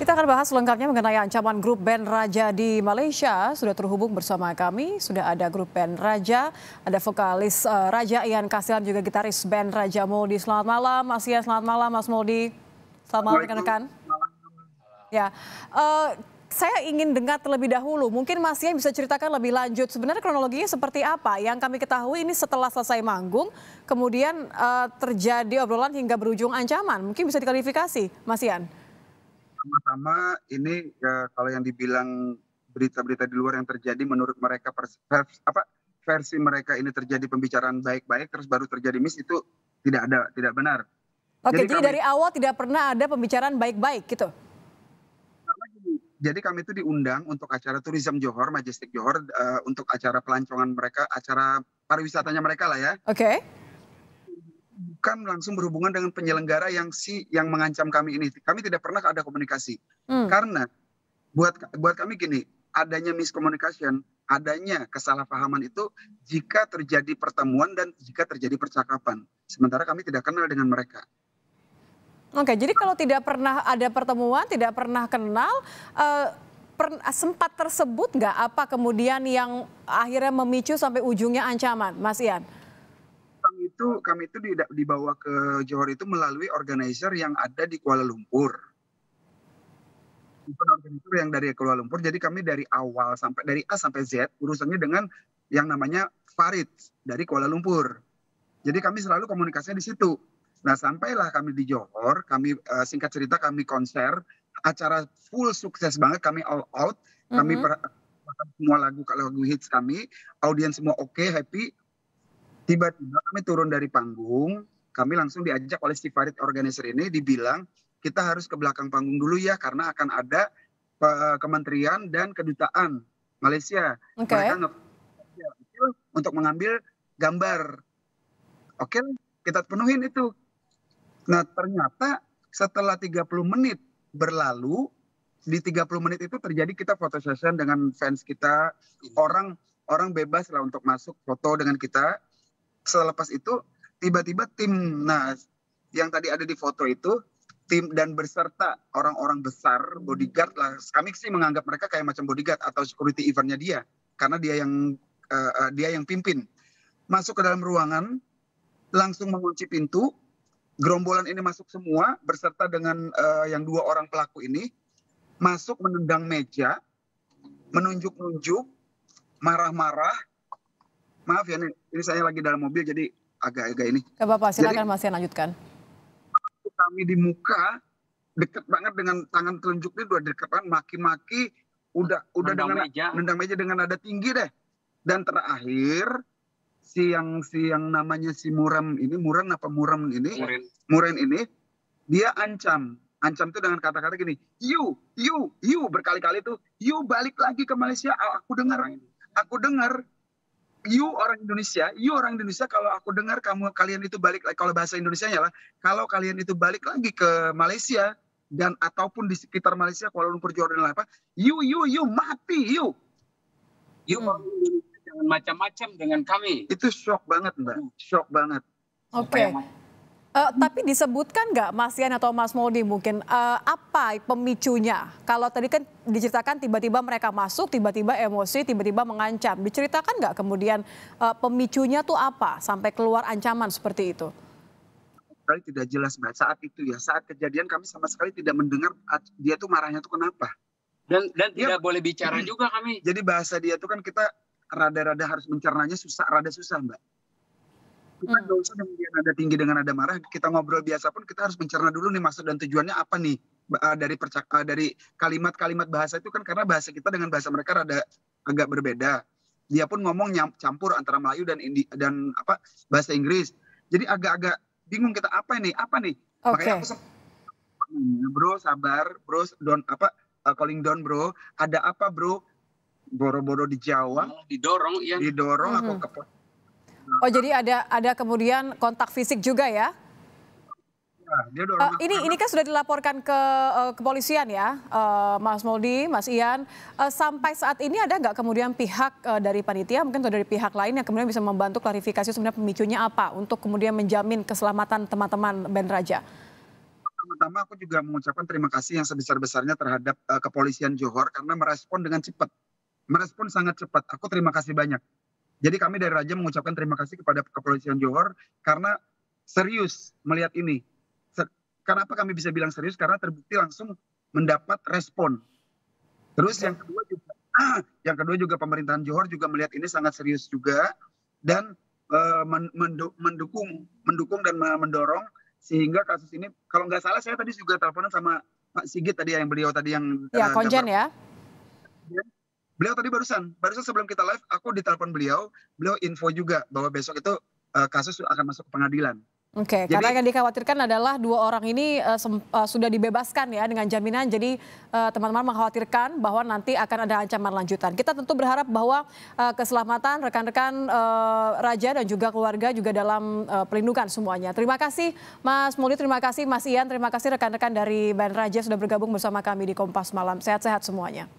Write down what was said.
Kita akan bahas lengkapnya mengenai ancaman grup band Raja di Malaysia. Sudah terhubung bersama kami, sudah ada grup band Raja, ada vokalis Raja Ian Kasilan, juga gitaris band Raja Mouldie. Selamat malam Mas Ian, selamat malam Mas Mouldie. Selamat malam rekan-rekan. Ya, saya ingin dengar terlebih dahulu, mungkin Mas Ian bisa ceritakan lebih lanjut sebenarnya kronologinya seperti apa. Yang kami ketahui ini setelah selesai manggung, kemudian terjadi obrolan hingga berujung ancaman. Mungkin bisa diklarifikasi Mas Ian. Pertama ini kalau yang dibilang berita-berita di luar yang terjadi menurut mereka versi mereka ini terjadi pembicaraan baik-baik terus baru terjadi miss, itu tidak benar. Oke, jadi dari awal tidak pernah ada pembicaraan baik-baik gitu. Jadi kami itu diundang untuk acara Tourism Johor, Majestic Johor, untuk acara pelancongan mereka, acara pariwisatanya mereka lah ya. Oke. Bukan langsung berhubungan dengan penyelenggara yang mengancam kami ini. Kami tidak pernah ada komunikasi. Karena buat kami gini, adanya miscommunication, adanya kesalahpahaman itu jika terjadi pertemuan dan jika terjadi percakapan. Sementara kami tidak kenal dengan mereka. Oke, jadi kalau tidak pernah ada pertemuan, tidak pernah kenal, sempat tersebut nggak apa kemudian yang akhirnya memicu sampai ujungnya ancaman, Mas Ian? Kami itu dibawa ke Johor itu melalui organizer yang ada di Kuala Lumpur. Bukan organizer yang dari Kuala Lumpur, jadi kami dari awal dari A sampai Z urusannya dengan yang namanya Farid dari Kuala Lumpur. Jadi kami selalu komunikasinya di situ. Nah, sampailah kami di Johor, kami singkat cerita kami konser, acara full sukses banget, kami all out, kami semua lagu hits kami, audiens semua oke, happy. Tiba-tiba kami turun dari panggung, kami langsung diajak oleh si Farid organizer ini, dibilang kita harus ke belakang panggung dulu ya, karena akan ada kementerian dan kedutaan Malaysia. Mereka untuk mengambil gambar. Oke, kita penuhin itu. Nah, ternyata setelah 30 menit berlalu, di 30 menit itu terjadi kita foto session dengan fans kita, orang bebas lah untuk masuk foto dengan kita. Selepas itu tiba-tiba tim, nah yang tadi ada di foto itu tim dan berserta orang-orang besar, bodyguard lah, kami sih menganggap mereka kayak macam bodyguard atau security eventnya dia, karena dia yang pimpin, masuk ke dalam ruangan, langsung mengunci pintu, gerombolan ini masuk semua berserta dengan yang 2 orang pelaku ini, masuk menendang meja, menunjuk-nunjuk, marah-marah. Maaf ya, ini saya lagi dalam mobil jadi agak-agak ini. Gak apa-apa, silakan Mas Ian lanjutkan. Kami di muka deket banget dengan tangan telunjuknya, udah deket banget, maki-maki, udah nendang meja dengan nada tinggi deh. Dan terakhir si yang namanya si Muren ini, dia ancam itu dengan kata-kata gini, you berkali-kali tuh, you balik lagi ke Malaysia, aku dengar. You orang Indonesia, kalau aku dengar kalian itu balik, kalau bahasa Indonesianya lah, kalau kalian itu balik lagi ke Malaysia dan ataupun di sekitar Malaysia, Kuala Lumpur, Johor dan apa, you mati, you orang Indonesia jangan macam-macam dengan kami. Itu shock banget Mbak, shock banget. Oke. Tapi disebutkan nggak Mas Ian atau Mas Mouldie mungkin apa pemicunya? Kalau tadi kan diceritakan tiba-tiba mereka masuk, tiba-tiba emosi, tiba-tiba mengancam. Diceritakan nggak kemudian pemicunya tuh apa sampai keluar ancaman seperti itu? Sekali tidak jelas Mbak, saat itu ya, saat kejadian kami sama sekali tidak mendengar dia tuh marahnya tuh kenapa. Dan tidak boleh bicara juga kami. Jadi bahasa dia tuh kan kita rada-rada harus mencernanya rada susah Mbak. Kita nggak usah dengan dia nada tinggi, dengan nada marah, kita ngobrol biasa pun kita harus mencerna dulu nih maksud dan tujuannya apa nih dari kalimat-kalimat bahasa itu kan, karena bahasa kita dengan bahasa mereka rada agak berbeda. Dia pun ngomong campur antara Melayu dan bahasa Inggris. Jadi agak-agak bingung kita apa nih? Makanya aku bro sabar, bro calling down bro, ada apa bro? Boro-boro di Jawa, didorong aku ke Oh, jadi ada kemudian kontak fisik juga ya? Ini kan sudah dilaporkan ke kepolisian ya, Mas Mouldie, Mas Ian. Sampai saat ini ada nggak kemudian pihak dari panitia, mungkin atau dari pihak lain yang kemudian bisa membantu klarifikasi sebenarnya pemicunya apa untuk kemudian menjamin keselamatan teman-teman band Raja? pertama aku juga mengucapkan terima kasih yang sebesar-besarnya terhadap kepolisian Johor karena merespon dengan cepat. Merespon sangat cepat. Aku terima kasih banyak. Jadi kami dari Raja mengucapkan terima kasih kepada kepolisian Johor karena serius melihat ini. Kenapa kami bisa bilang serius? Karena terbukti langsung mendapat respon. Terus yang kedua juga pemerintahan Johor juga melihat ini sangat serius juga dan mendukung dan mendorong sehingga kasus ini, kalau nggak salah saya tadi juga teleponan sama Pak Sigit tadi yang beliau tadi yang Ya, Konjen ya. Beliau tadi barusan sebelum kita live aku ditelepon beliau info juga bahwa besok itu kasus akan masuk ke pengadilan. Oke, karena yang dikhawatirkan adalah 2 orang ini sudah dibebaskan ya dengan jaminan. Jadi teman-teman mengkhawatirkan bahwa nanti akan ada ancaman lanjutan. Kita tentu berharap bahwa keselamatan rekan-rekan Raja dan juga keluarga juga dalam perlindungan semuanya. Terima kasih Mas Muli, terima kasih Mas Ian, terima kasih rekan-rekan dari Band Raja sudah bergabung bersama kami di Kompas Malam. Sehat-sehat semuanya.